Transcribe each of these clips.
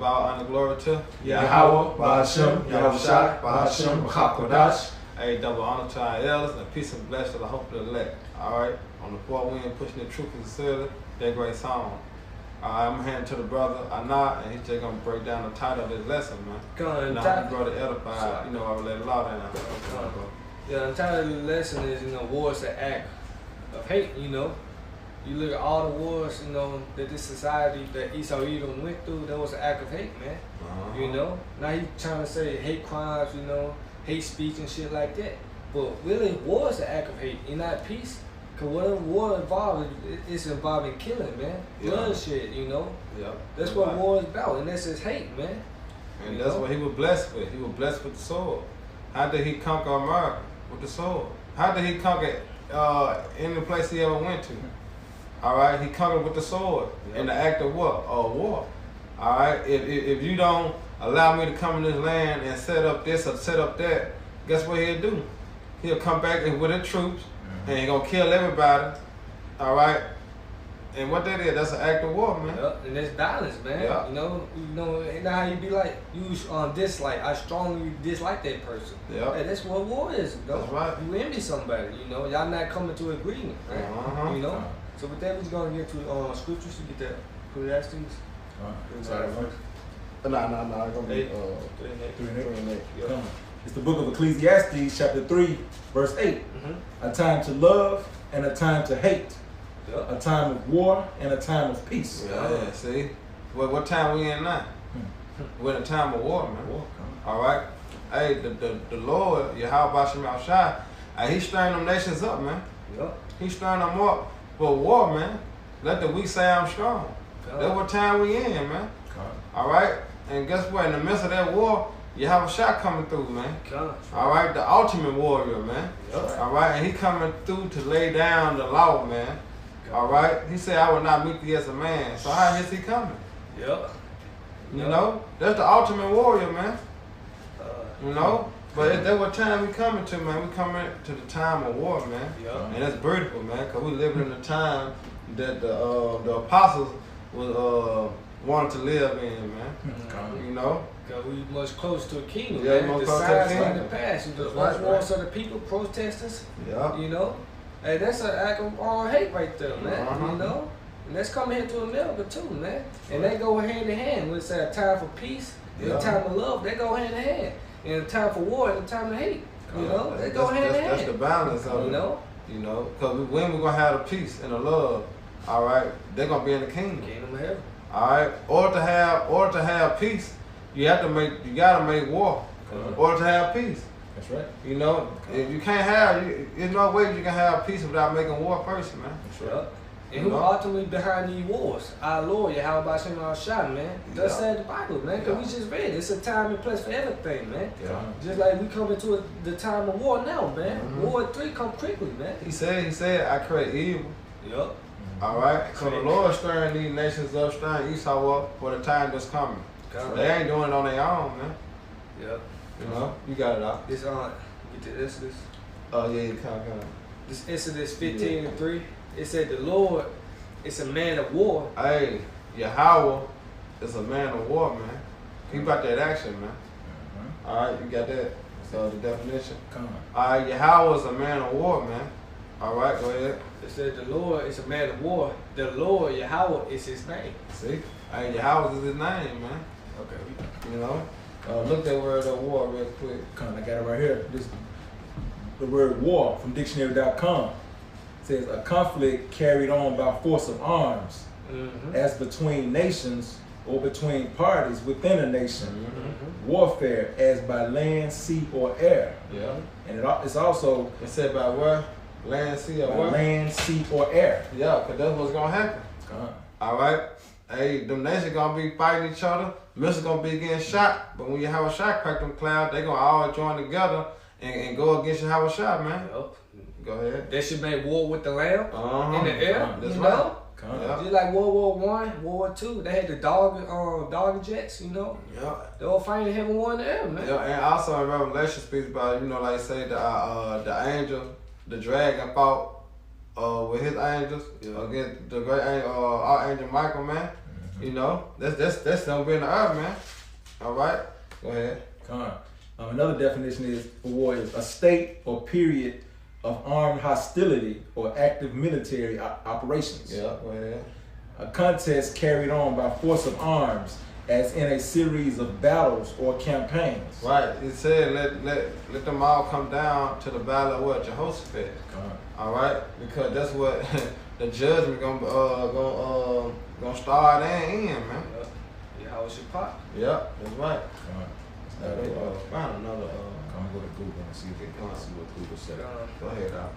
All honor glory to Yahweh, Ba'ashem, Yahushua, Ba'ashem, B'chakodash. Hey, double honor to our elders and peace and blessing to the hope of the elect. Alright, on the fourth wind, pushing the truth and sincerely, that great song. Alright, I'm handing to the brother Anah, and he's just gonna break down the title of this lesson, man. Now, the brother edified, I will let a lot in there. Yeah, the title of the lesson is, war is an act of hate, You look at all the wars, that this society that Esau Edom went through, that was an act of hate, man. Now he's trying to say hate crimes, hate speech and shit like that. But really, war is an act of hate, not peace. Because whatever war involved, it's involving killing, man. Bloodshed, Yeah. That's what war is about, and that's his hate, man. And that's what he was blessed with. He was blessed with the sword. How did he conquer America? With the sword. How did he conquer any place he ever went to? Alright, he conquered with the sword in the act of what? War. Alright, if you don't allow me to come in this land and set up this or set up that, guess what he'll do? He'll come back with his troops and he's gonna kill everybody. Alright? And what that is, that's an act of war, man. Yep, and that's violence, man. Yeah. And how you be like, dislike. I strongly dislike that person. Yeah. Hey, that's what war is, That's right. You envy somebody, Y'all not coming to agreement, right? So with that, we're just gonna get to scriptures to get that Ecclesiastes. Sorry, first. No, it's gonna be 3 and 8. Yeah. It's the book of Ecclesiastes, chapter 3, verse 8. A time to love and a time to hate. A time of war and a time of peace. Yeah, see? What time we in now? We're in a time of war, man. Alright? Hey, the Lord, Yahweh Ba'ashem Yahushua, he's stirring them nations up, man. He's stirring them up for war, man. Let the weak say I'm strong. That's what time we in, man. Alright? And guess what? In the midst of that war, you have a shot coming through, man. Alright? The ultimate warrior, man. Alright? And he coming through to lay down the law, man. Alright? He said, I will not meet thee as a man. So how is he coming? That's the ultimate warrior, man. But that's what time we coming to, man. We coming to the time of war, man. And that's beautiful, man, because we living in the time that the apostles was wanted to live in, man. Because we much closer to a kingdom, Yeah, man. much The closer to a signs like kingdom. the past. The Right. wars of the people, protesters, Hey, that's an act of hate right there, man, And that's coming here to America too, man. And they go hand in hand. When it's a time for peace and a time of love, they go hand in hand. And a time for war and a time of hate, they go hand in hand. That's the balance of it, because when we're going to have the peace and the love, all right, they're going to be in the kingdom. Kingdom of heaven. All right, or to have peace, you got to make war, or to have peace. That's right. If you can't have, there's no way you can have peace without making war first, man. That's right. And who ultimately behind these wars? Our Lord, Yahweh Ba'ashem Yahushua, man. That's said the Bible, man. Because we just read it. It's a time and place for everything, man. Just like we come into the time of war now, man. War 3 come quickly, man. He said, I create evil. All right. So the Lord stirring these nations up, stirring Esau up for the time that's coming. They ain't doing it on their own, man. You got it out. This get to Exodus. Oh yeah, come. This Exodus 15 and 3. It said the Lord is a man of war. Hey, Yahweh is a man of war, man. Keep about that action, man. All right, you got that. So the definition. All right, Yahweh is a man of war, man. All right, go ahead. It said the Lord is a man of war. The Lord Yahweh is his name. See, hey, Yahweh is his name, man. Okay. Look that word of war real quick. I got it right here. The word war from dictionary.com says a conflict carried on by force of arms, as between nations or between parties within a nation. Warfare as by land, sea, or air. And it's also said by where? Land, sea, or by where? land, sea, or air. Yeah, because that's what's gonna happen. All right. Hey, them nations gonna be fighting each other. Missiles gonna be getting shot. But when you have a shot crack them clouds, they gonna all join together and go against your have a shot, man. Go ahead. They should make war with the Lamb in the air. That's right. Just like World War I, World War II, they had the dog jets, They were fighting heaven war in the air, man. And also in Revelation speaks about, like say the angel, the dragon fought with his angels against the great archangel Michael, man. You know, that's don't be in the earth, man. All right, go ahead. Another definition is for war is a state or period of armed hostility or active military operations. Yeah, go ahead. A contest carried on by force of arms, as in a series of battles or campaigns. Right. It said let them all come down to the battle of what? Jehoshaphat. All right, because that's what the judgment gonna start and end, man. Yeah, how it should pop. Yeah, that's right. Find another. Come go to Google and see what Google said. Go ahead, Al.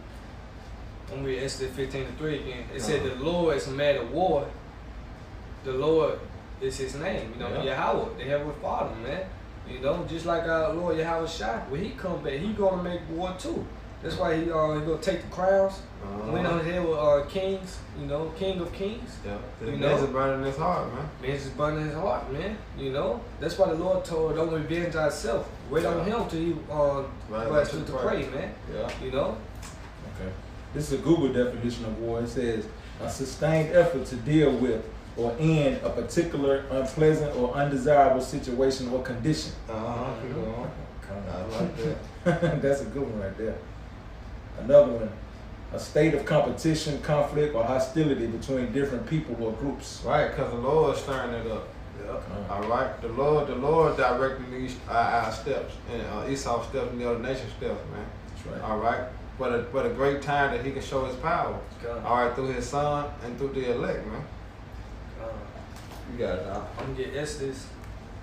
I'm reading Exodus 15:3 again. It said the Lord is a man of war. The Lord is his name. You know, Yahweh, the Heavenly Father, man. You know, just like our Lord Yahweh Shai, when he come back, he gonna make war too. That's why he gonna take the crowns, went on his head with kings, you know, King of Kings. Yeah, you know, it's burning his heart, man. Man's just burning his heart, man. You know, that's why the Lord told, don't revenge thyself. Wait on him till he to pray, man. Yeah, you know. Okay, this is a Google definition of war. It says a sustained effort to deal with or end a particular unpleasant or undesirable situation or condition. I like that. That's a good one right there. Another one, a state of competition, conflict, or hostility between different people or groups. Right, because the Lord is stirring it up. Yeah. All right, the Lord directing these our steps, and Esau's steps and the other nation's steps, man. That's right. All right, but a great time that he can show his power. All right, through his son and through the elect, man. You got it, dog. I'm gonna get Exodus.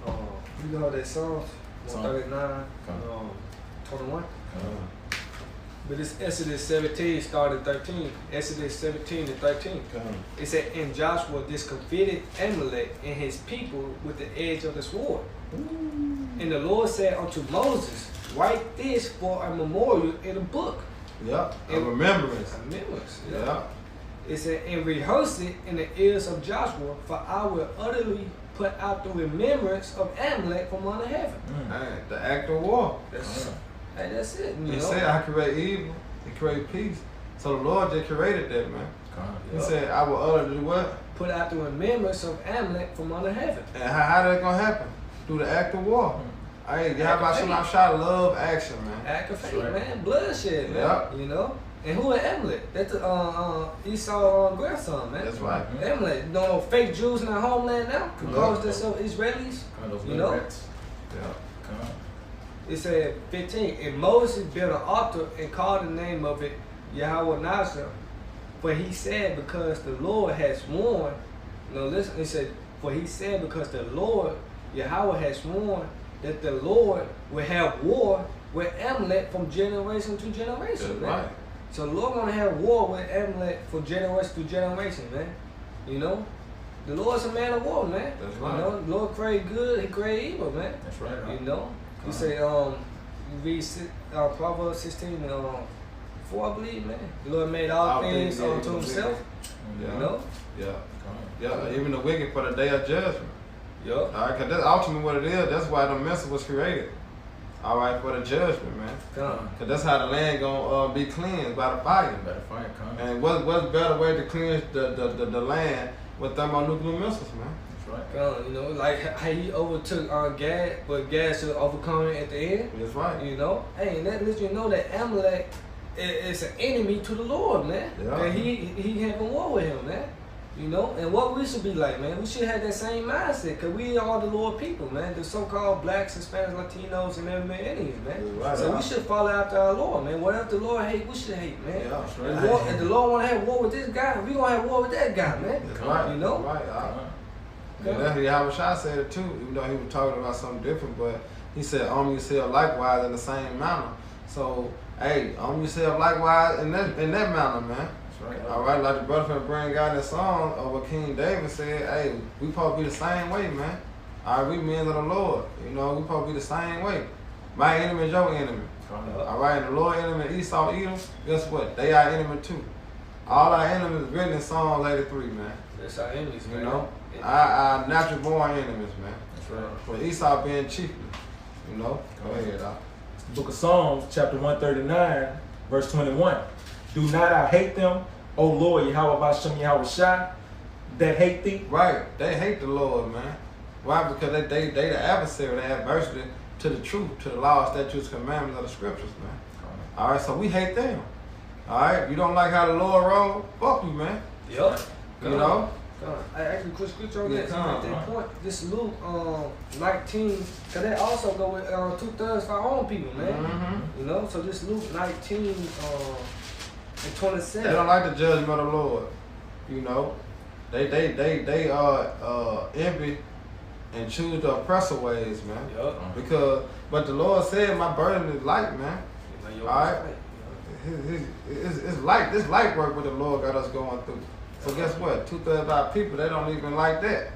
You know that Psalms 139, 21. But it's Exodus 17, started 13. Exodus 17 and 13. It said, and Joshua discomfited Amalek and his people with the edge of the sword. And the Lord said unto Moses, write this for a memorial in a book. Yeah, a remembrance. A remembrance. Yeah. It said, and rehearse it in the ears of Joshua, for I will utterly put out the remembrance of Amalek from under heaven. Man, the act of war. Hey, that's it. He said, I create evil, he create peace. So the Lord just created that, man. He said, I will utterly do what? Put out the remembrance of Amalek from under heaven. And how that gonna happen? Through the act of war. Hey, how about some outside love action, man? Act of faith, man. Bloodshed, man. You know? And who is Amalek? That's Esau's grandson, man. That's right. Amalek, you know, fake Jews in our homeland now, cause themselves Israelis. You know? Yeah. It said 15, and Moses built an altar and called the name of it Yahweh Nazar. For he said, because the Lord has sworn. No, listen, it said, for he said, because the Lord, Yahweh has sworn that the Lord will have war with Amalek from generation to generation, man. Right. So the Lord gonna have war with Amalek from generation to generation, man. You know? The Lord's a man of war, man. That's right. You know, the Lord create good, he create evil, man. That's right. You know? You say, you read Proverbs 16 and 4, I believe, man. The Lord made all things unto himself. Yeah. You know? Yeah, even the wicked for the day of judgment. Yeah. All right, because that's ultimately what it is. That's why the message was created. All right, for the judgment, man. Because that's how the land gonna be cleansed by the fire. By the fire, and what's better way to cleanse the land with thermonuclear missiles, man? Right. You know, like how he overtook Gad, but Gad should overcome it at the end. That's right. You know, hey, and that lets you know that Amalek is an enemy to the Lord, man. Yeah. And he having war with him, man. You know, and what we should be like, man, we should have that same mindset, because we are the Lord people, man. The so-called blacks, Hispanics, Latinos, and every enemies, man. Right, so we should follow after our Lord, man. Whatever the Lord hate, we should hate, man. Yeah, that's right. If the Lord want to have war with this guy, we going to have war with that guy, man. That's right. You know? Right. Yeah, that's Yahweh Shai said it too, even though he was talking about something different, but he said, arm yourself likewise in the same manner. So, hey, arm yourself likewise in that manner, man. That's right. All right, like the brother from bring out that song of what King David said, hey, we supposed to be the same way, man. All right, we men of the Lord. You know, we supposed to be the same way. My enemy is your enemy. All right, and the Lord enemy, Esau, Edom, guess what? They are enemy too. All our enemies written in Psalm 83, man. That's our enemies, man. You know? Our natural born enemies, man. That's right. For Esau being chiefly, you know. Go ahead, dog. The book of Psalms, chapter 139, verse 21. Do not I hate them, O Lord, Yahweh Bashem Yahweh Shai? that hate thee? Right. They hate the Lord, man. Why? Because they the adversary, they adversity to the truth, to the law, statutes, commandments of the scriptures, man. All right, so we hate them. All right, you don't like how the Lord roll? Fuck you, man. Yup. You know? I actually quick scripture on that. At that point, this Luke 19, because that also go with 2/3 for our own people, man. Mm-hmm. You know, so this Luke 19 and 27. They don't like the judgment of the Lord. You know, they envy and choose the oppressor ways, man. Yup. Because, but the Lord said, my burden is light, man. All right. It's light. This light work what the Lord got us going through. So guess what? 2/3 of our people, they don't even like that.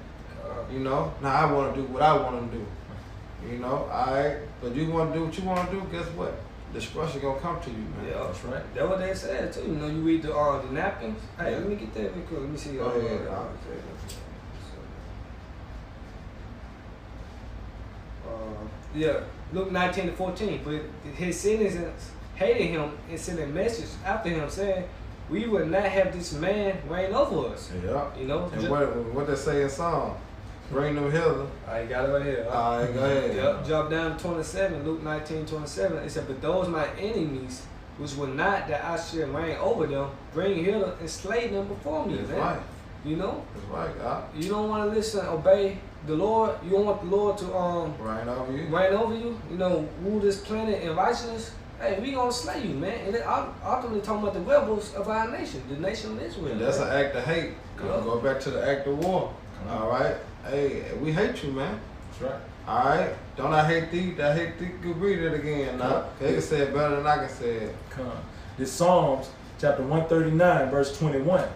You know? Now I want to do what I want to do. You know? Alright? But you want to do what you want to do, guess what? Destruction gonna come to you, man. Yeah, That's right. That's what they said too. You know, you read the napkins. Hey, let me get that real quick. Let me see. Go ahead. Yeah, Luke 19-14. But his citizens hated him and sent a message after him saying, we would not have this man reign over us. Yeah. You know? And what they say in Psalm? Bring them hither. I got it right here. Alright, go ahead. Yep, drop down to 27, Luke 19:27. It said, but those my enemies, which were not that I should reign over them, bring hither and slay them before me. That's man. right. You know? That's right, God. You don't want to listen, obey the Lord. You don't want the Lord to Reign over you. reign over you. You know, rule this planet in righteousness. Hey, we gonna slay you, man. And ultimately talking about the rebels of our nation, the nation of Israel. And that's an act of hate. Go back to the act of war. All right. Hey, we hate you, man. That's right. All right. Don't I hate thee? I hate thee. Go read it again now. They can say it better than I can say it. Come. This Psalms chapter 139, verse 21.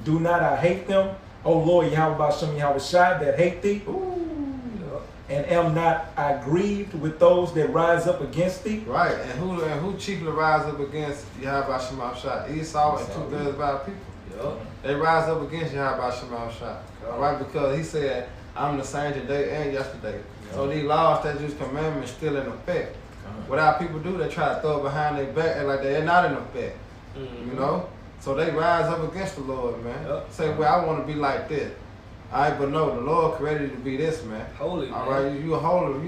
Do not I hate them, O Lord Yahweh Bashem Yahweh Shai, that hate thee? Ooh. And am not I grieved with those that rise up against thee? Right. And who chiefly rise up against Yahweh Shema Shai? Esau and 2/3 of our people. Yup. They rise up against Yahweh Shema Shai. All right, because he said, I'm the same today and yesterday. So these laws, statutes, commandments still in effect. What our people do, they try to throw it behind their back and like they're not in effect. You know? So they rise up against the Lord, man. Yep. Say, well, I want to be like this. All right, but no, the Lord created you to be this, man. Holy, man. All right, you a holy,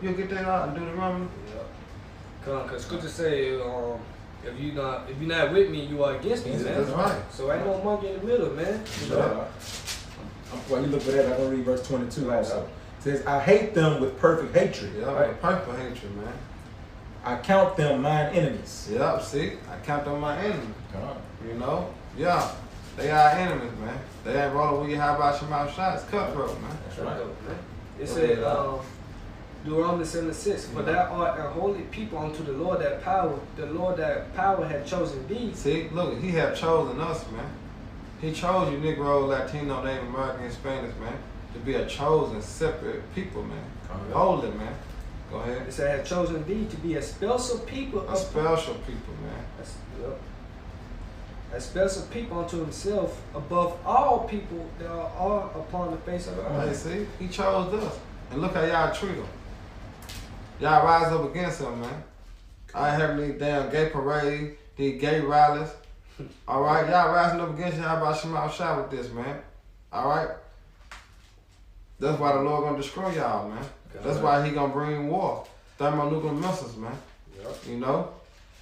you'll get that out and do the Roman. Yep. Cause scripture say, if you're not with me, you are against me, man. That's right. So ain't no monkey in the middle, man. You know? While you look for that, I'm gonna read verse 22 also. It says, I hate them with perfect hatred. Yeah, Right. perfect hatred, man. I count them mine enemies. Yep, see, I count on my enemy. You know? Yeah. They are enemies, man. They ain't rolling with you. How about your mouth shots? Cutthroat, man. That's right. It said, Deuteronomy 7:6, for thou art a holy people unto the Lord that power had chosen thee. See, look, he have chosen us, man. He chose you, Negro, Latino, Native American, Hispanics, man, to be a chosen, separate people, man. Holy, man. Go ahead. It said, have chosen thee to be a special people. A special people, man. A special people unto himself above all people that are upon the face of the earth. Hey, see, he chose us. And look how y'all treat him. Y'all rise up against him, man. I have these damn gay parade, these gay rallies. All right, y'all rising up against y'all about Shema Shai with this, man. All right. That's why the Lord gonna destroy y'all, man. That's why he gonna bring war, thermonuclear missiles, man. Yep. You know,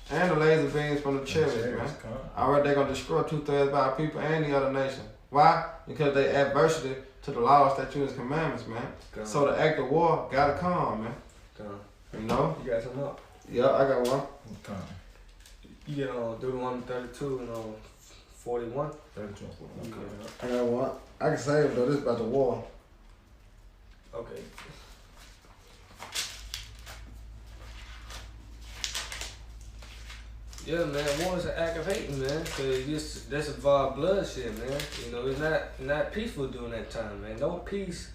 and the laser beams from the chariots, man. All right, they gonna destroy 2/3 of our people and the other nation. Why? Because they adversity to the laws, statutes, and commandments, man. So the act of war gotta come, man. You know? You got some up? Yeah, I got one. You get on Deuteronomy 32 and 41. 32 and 41. I got one. I can say it though. This is about the war. Okay. Yeah, man, war is an act of hating, man. Cause that's involved bloodshed, man. You know, it's not peaceful during that time, man. No peace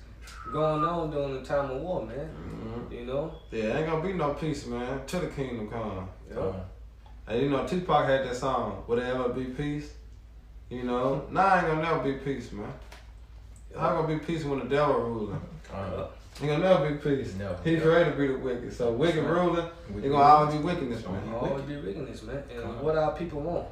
going on during the time of war, man. Mm-hmm. You know? Yeah, ain't gonna be no peace, man, till the kingdom come. Yep. And you know, Tupac had that song, Will There Ever Be Peace? You know? Nah, ain't gonna never be peace, man. How gonna be peace when the devil ruling? Ain't gonna never be peace. Never. He created to be the wicked. So wicked ruling, it gonna always be wickedness, man. Always be wickedness, man. And what our people want.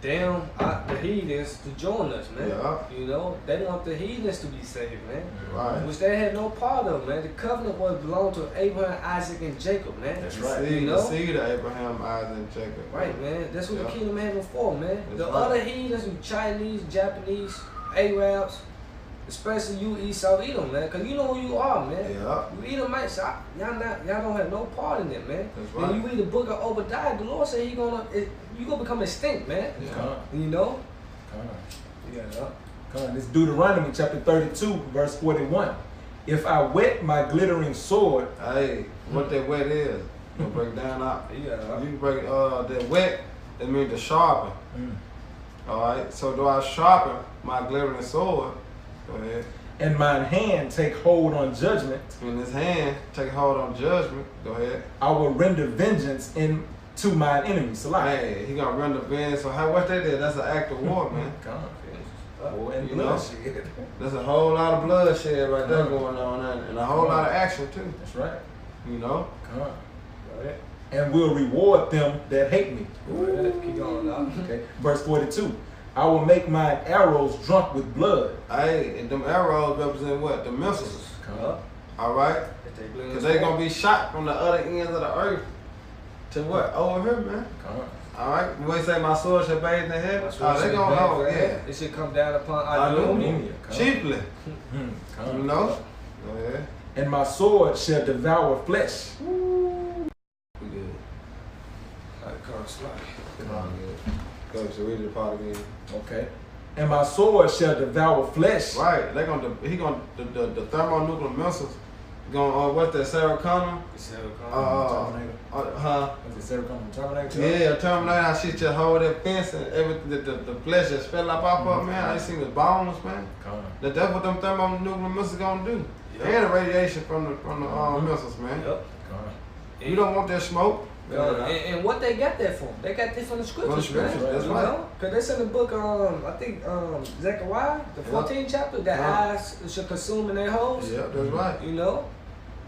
the heathens to join us, man. Yeah. You know, they want the heathens to be saved, man. Right. Which they had no part of, man. The covenant was belonged to Abraham, Isaac, and Jacob, man. That's The right. seed, You know? the seed of Abraham, Isaac, and Jacob. Right, man. That's what Yeah. the kingdom of heaven for, man. That's The right. other heathens, Chinese, Japanese, Arabs, especially you Esau Edom, man. Cause you know who you are, man. Yeah. You Edomites, y'all don't have no part in it, man. That's When right. you read the book of Obadiah, the Lord said you gonna become extinct, man. Yeah. You know? Yeah. Come on. It's Deuteronomy chapter 32, verse 41. If I wet my glittering sword, Hey, what that wet is, you break it down out. Yeah. You break that wet, that means to sharpen. Alright, so do I sharpen my glittering sword? Go ahead. and mine hand take hold on judgment, In his hand, take hold on judgment. Go ahead. I will render vengeance to mine enemies. Salah. Hey, he gonna run the bend. So what that is? That's an act of war, man. Come on. War and You know? bloodshed. There's a whole lot of bloodshed right there going on, and a whole lot of action too. That's right. You know. Come on. Right. And will reward them that hate me. Keep going now. Okay. Verse 42. I will make mine arrows drunk with blood. Hey, and them arrows represent what? The missiles. Come on. All right. Because they gonna be shot from the other ends of the earth to what? Over here, man. Come on. All right. When we say my sword shall bathe in the heaven, they gonna yeah. It should come down upon Hallelujah. Come on. Cheaply. Come You on. know. Go ahead. And my sword shall devour flesh. We good. All good. Go to read the part again. Okay. And my sword shall devour flesh. Right. They gonna the thermonuclear missiles gonna what's that Sarah Connor? Terminator. Was it Sarah Connor Terminator? Yeah, Terminator. How she just hold that fence and everything. The flesh just fell up off of man. I ain't seen the bones, man. Come on. That's what them thermonuclear missiles gonna do. Yep. And the radiation from the missiles, man. Yep. Come on. You don't want that smoke. And what they got that from? They got that from the scriptures, scriptures, man. that's You right. know? Cause they said in the book, I think Zechariah, the 14th chapter, that eyes shall consume in their holes. Yeah, that's right. You know,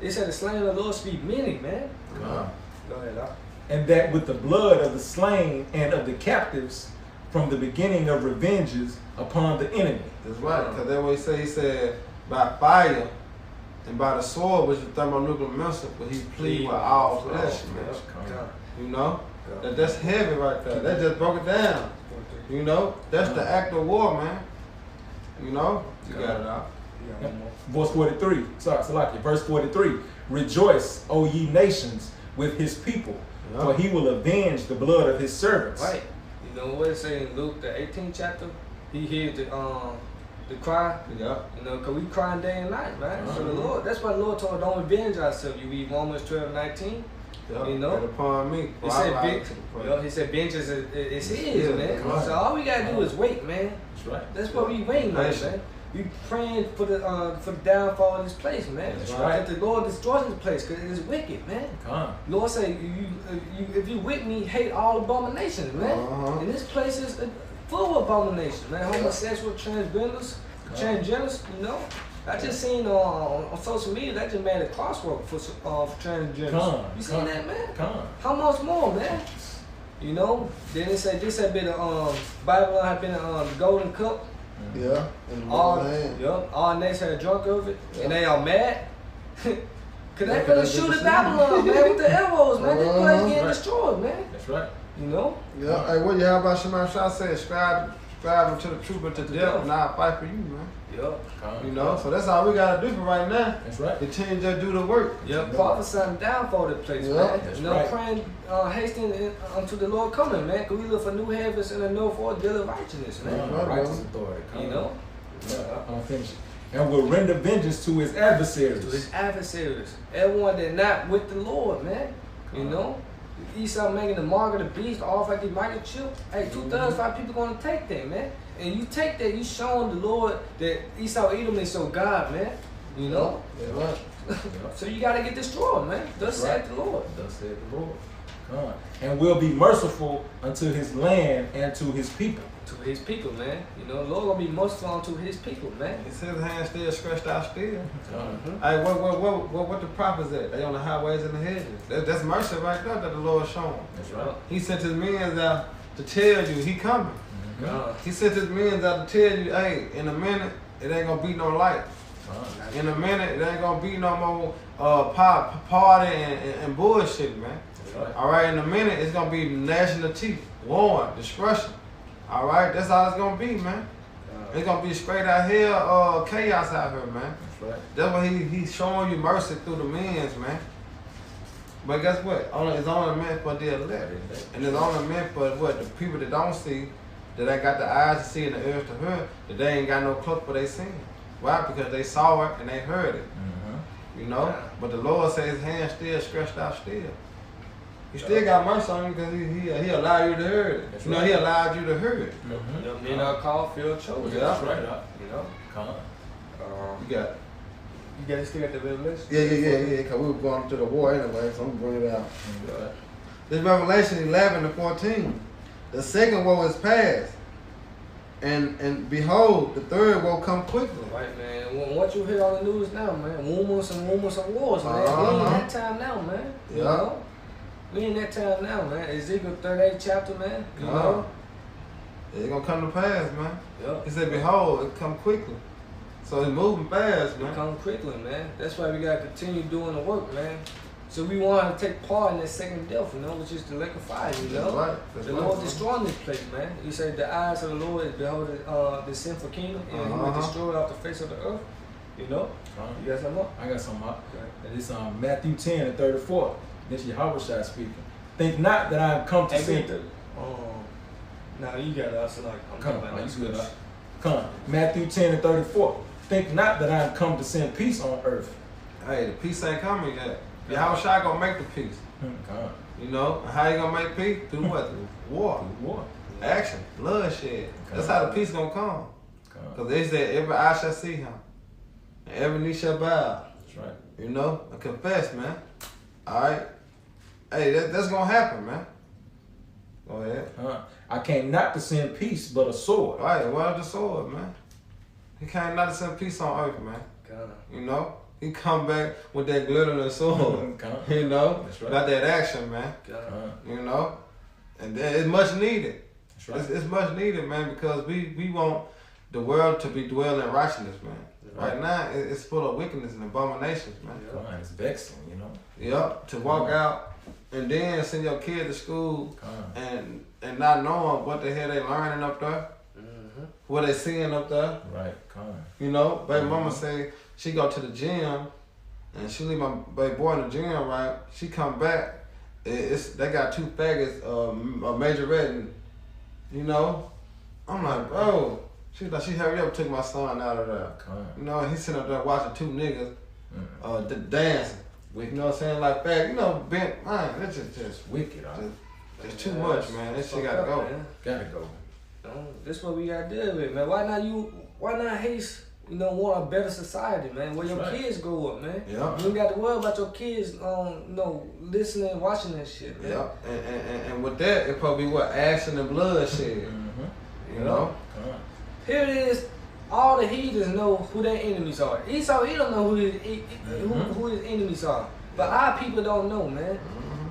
they said the slain of the Lord speak many, man. Come on. Go ahead, Doc. And that with the blood of the slain and of the captives from the beginning of revenges upon the enemy. That's right. Because that's what he said, by fire and by the sword, which is thermonuclear missile, but he plead with all flesh, man. You know? That's heavy right there. That just broke it down. You know? That's the act of war, man. You know? You got it out. Verse 43. Sorry, Salakia. Verse 43. Rejoice, O ye nations, with his people, for he will avenge the blood of his servants. Right. You know what it say in Luke, the 18th chapter? He hears the cry. Yeah. You know, because we crying day and night, right? So the Lord, that's why the Lord told us, don't revenge ourselves. You read Romans 12:19. Yeah. You know? And upon me. He said, he said, vengeance is his, man. So all we gotta do is wait, man. That's right. That's what we waiting on, man. We praying for the downfall of this place, man. That's right. That the Lord destroys this place because it is wicked, man. Come on. Lord say, if you with me, hate all abominations, man. And this place is full of abominations, man. Homosexual, transgenders, you know. I just seen on social media that just made a crosswalk for transgenders. You seen that, man? Come on. How much more, man? You know. Then it said this had been Babylon had been the golden cup. Yeah. All nations had drunk of it, and they all mad. Cause they finna shoot at Babylon, man, with the arrows, man. This place getting destroyed, man. That's right. You know. Yeah. Hey, what you have about Shema Shah said? Scribe unto the truth, but to death, and I'll fight for you, man. Yep. You know, so that's all we gotta do for right now. That's right. Continue to do the work. Yep. Prophesying down for the place, man. That's you know, right. praying, hastening unto the Lord coming, man. Cause we look for new heavens and a north for deal of righteousness, man. Righteous authority. Come You know. I'm finish it. And will render vengeance to his adversaries. To his adversaries, everyone that not with the Lord, man. You know. Esau making the mark of the beast, off like the mighty chip. Hey, 2,500 people gonna take that, man. And you take that, you showing the Lord that Esau Edom is so God, man. You know? Yeah. So you gotta get destroyed, man. Thus said the Lord. Thus said the Lord. Come on. And will be merciful unto his land and to his people. To his people, man. You know, the Lord gonna be merciful unto his people, man. His hand still stretched out still. Mm-hmm. Hey, what the prophets at? They on the highways and the hedges. That's mercy right there that the Lord shown. That's right. He sent his men out to tell you he coming. Mm-hmm. He sent his men out to tell you, hey, in a minute, it ain't gonna be no light. In a minute, it ain't gonna be no more party and bullshit, man. Right. All right, in a minute, it's gonna be nationality, war, destruction. All right, that's all it's gonna be, man. It's gonna be straight out here, chaos out here, man. That's right. That's why he's showing you mercy through the men's, man. But guess what? It's only meant for the elect. And it's only meant for what? The people that don't see, that ain't got the eyes to see and the ears to hear, that they ain't got no cloak for they sin. Why? Because they saw it and they heard it. Mm-hmm. You know? But the Lord says his hand still stretched out still. He still got mercy on you because he allowed you to hear it. That's you know, right. he allowed you to hear it. Mm-hmm. Your men are called, feel chosen. Yeah. That's right. You know? You got it. You got to still got the revelation? Yeah, because we were going to the war anyway, so I'm going to bring it out. Mm-hmm. This Revelation 11:14. The second woe is past. And behold, the third will come quickly. Right, man. What you hear on the news now, man? Rumors and wars, man. We in that time now, man. You know? We in that time now, man. Ezekiel 38 chapter, man. You know? It's gonna come to pass, man. Yep. He said, behold, it come quickly. So it's moving fast, man. It come quickly, man. That's why we gotta continue doing the work, man. So we want to take part in that second death, you know, which is the lake of fire, you know. That's right. The Lord destroying this place, man. He said the eyes of the Lord is behold the sinful kingdom, and he will destroy off the face of the earth. You know? You got something more? I got something up. And it's Matthew 10:34. This is Yahushua speaking. Think not that I have come to send. Now you got us like I'm Come talking on, about you this. good. Come. Matthew 10:34. Think not that I have come to send peace on earth. Hey, the peace ain't coming yet. Yahushua gonna make the peace. Come. You know? And how you gonna make peace? Through what? Through war. War. Action. Bloodshed. That's how the peace gonna come. Because they said every eye shall see him. And every knee shall bow. That's right. You know? And confess, man. Alright? Hey, that's gonna happen, man. Go ahead. I came not to send peace, but a sword. Right, well, the sword, man. He came not to send peace on earth, man. You know? He come back with that glittering sword. You know? That's right. Got that action, man. You know? And it's much needed. That's right. It's much needed, man, because we want the world to be dwelling in righteousness, man. Right now, it's full of wickedness and abominations, man. It's vexing, you know. Yep, to walk out and then send your kid to school and not knowing what the hell they learning up there, what they seeing up there. Right, You know, baby mama say she go to the gym and she leave my baby boy in the gym, right? She come back, they got two faggots, a majorette, and, you know, I'm like, bro. She like, she hurry up and took my son out of there. You know, and he sitting up there watching two niggas dancing. You know what I'm saying? Like, fag, you know, bent, man, that's just wicked. It's too much, man. That shit gotta go. Man. Gotta go. This what we gotta deal with, man. Why not Haste, you know, want a better society, man, where your kids grow up, man. Yeah. You ain't got to worry about your kids, you know, listening and watching that shit, man. Yeah, and with that, it probably be what? Action and bloodshed. You know? Here it is. All the heathens know who their enemies are. Esau, he don't know who his enemies are. But our people don't know, man.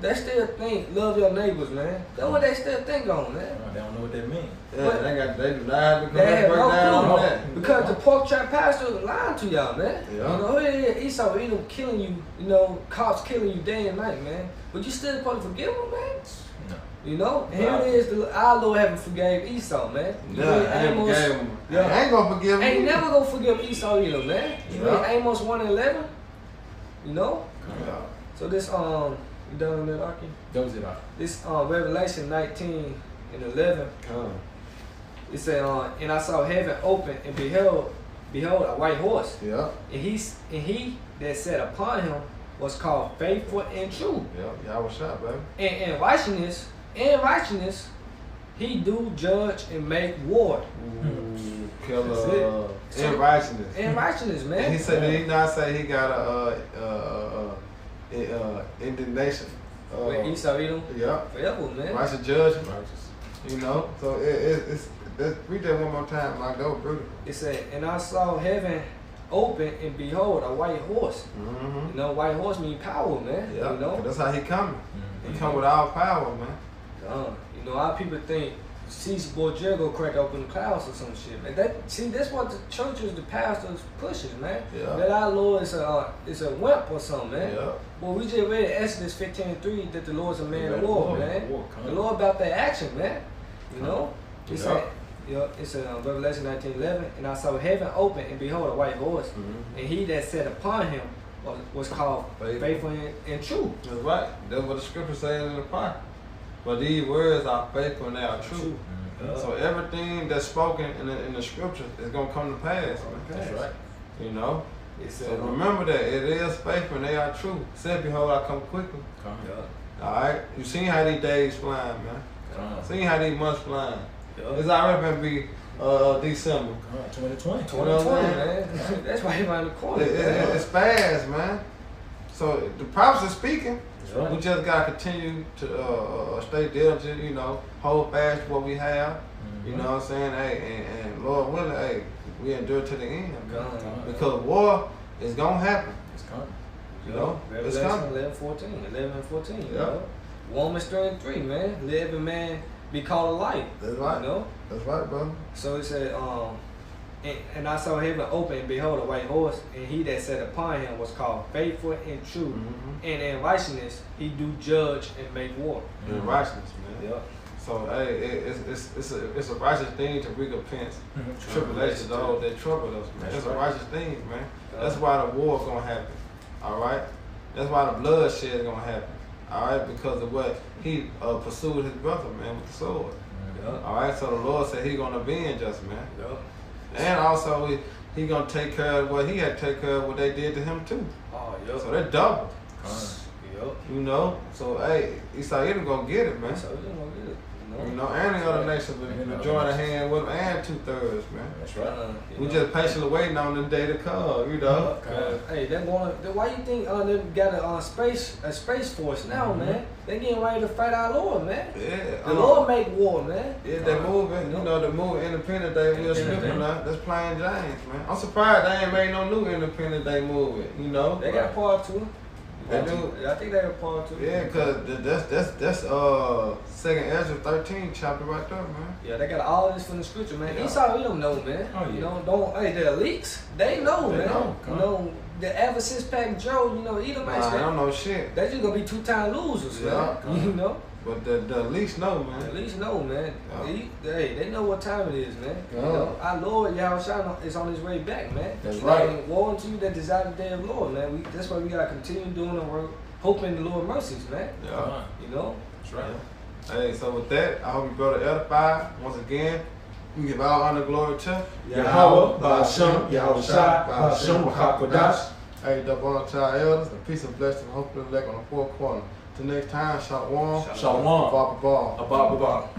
They still think, love your neighbors, man. That's what they still think on, man. They don't know what that means. Yeah, they do not have to have no down clue, on that. Because the pork trap pastor was lying to y'all, man. Yeah. You know, here it is. Esau, Edom killing you, you know, cops killing you day and night, man. But you still supposed to forgive them, man? No. You know? And here it is, our Lord haven't forgave Esau, man. I ain't gonna forgive him. Ain't never gonna forgive Esau either, man. You read Amos 1:11? You know? Yeah. So this, you done with that, Aki? That was it, This, Revelation 19:11. It said, and I saw heaven open, and behold, a white horse. Yeah. And he that sat upon him was called faithful and true. Yeah, y'all was shot, baby. And righteousness, he do judge and make war. Killer in righteousness. In righteousness, man. And he said, did he not say he got indignation? With Esau Edom? Yeah. Forever, man. Righteous judgment. You know? So it's read that one more time, like that was beautiful. It said, and I saw heaven open, and behold, a white horse. You know, white horse mean power, man. Yeah, you know? that's how he coming. He come with all power, man. You You know, a lot of people think CC Boy Jericho crack open the clouds or some shit, man. That's what the churches, the pastors pushes, man. Yeah. That our Lord is a wimp or something, man. Yeah. Well, we just read Exodus 15:3 that the Lord's a man of war, man. The Lord about that action, man. You know? He said, it's Revelation 19:11, and I saw heaven open, and behold, a white horse, and he that sat upon him was called faithful and true. That's right. That's what the scripture says in the Bible. But these words are faithful and they are true. So everything that's spoken in the scripture is gonna come to pass, man. That's right. You know? So remember that it is faithful and they are true. Said, behold, I come quickly. Alright? You seen how these days flying, man. Seen how these months flying. It's already gonna be December. 2020. 2020, man. That's why he around the corner. It's fast, man. So the prophets are speaking. Right. We just gotta continue to stay diligent, you know, hold fast to what we have. You know what I'm saying? Hey, and Lord willing, hey, we endure to the end. Because war is gonna happen. It's coming. You know? It's Revelation coming. 11 and 14. You know? Romans 3:3, man. Let every man be called a light. That's right. You know? That's right, brother. So it said, and I saw heaven open, and behold, a white horse, and he that sat upon him was called faithful and true, and in righteousness he do judge and make war. In righteousness, man. Yep. So hey, it's a righteous thing to recompense tribulation to those that trouble us, man. It's a righteous thing, man. That's why the war is gonna happen. All right. That's why the bloodshed is gonna happen. All right, because of what he pursued his brother, man, with the sword. All right. So the Lord said He gonna avenge us, man. And also he gonna take care of what He had to take care of what they did to him too. Oh, yep. So they're double. Yep. You know. So hey, Esau gonna get it, man. So he gonna get it. You know, and the other nations will join a hand with them and 2/3, man. That's right. We just patiently waiting on the day to come, you know. Hey, they're going. Why you think they got a space force now, man? They getting ready to fight our Lord, man. Yeah. The Lord make war, man. Yeah, they moving. You know, the moving Independence Day. Will Smith and that's playing James, man. I'm surprised they ain't made no new Independence Day movie. You know. They got part 2. They do. I think they got part 2. Yeah, cause that's 2nd Ezra 13 chapter right there, man. Yeah, they got all this from the scripture, man. Esau, we don't know, man. Oh, yeah. You know, the elites, they know, man. Know. You know, the ever since Pack Joe, you know, Edomites, I don't know shit. they just gonna be 2-time losers, man. You know. But the least know, man. At least know, man. They know what time it is, man. Yeah. You know, our Lord Yahushua is on his way back, man. That's right. Woe unto you that desire the day of the Lord, man. That's why we gotta continue doing the work, hoping the Lord mercies, man. Yeah. You know. That's right. Hey, so with that, I hope you brother edified. Once again, we give all honor and glory to Yahweh, Ba'ashem, Yahushua, Ba'ashem, Wahakadosh. Hey, the honor to our elders, and peace and blessing, hopefully elect on the 4th corner. Till next time, Shalom. Shalom. Baba Ball. Abba.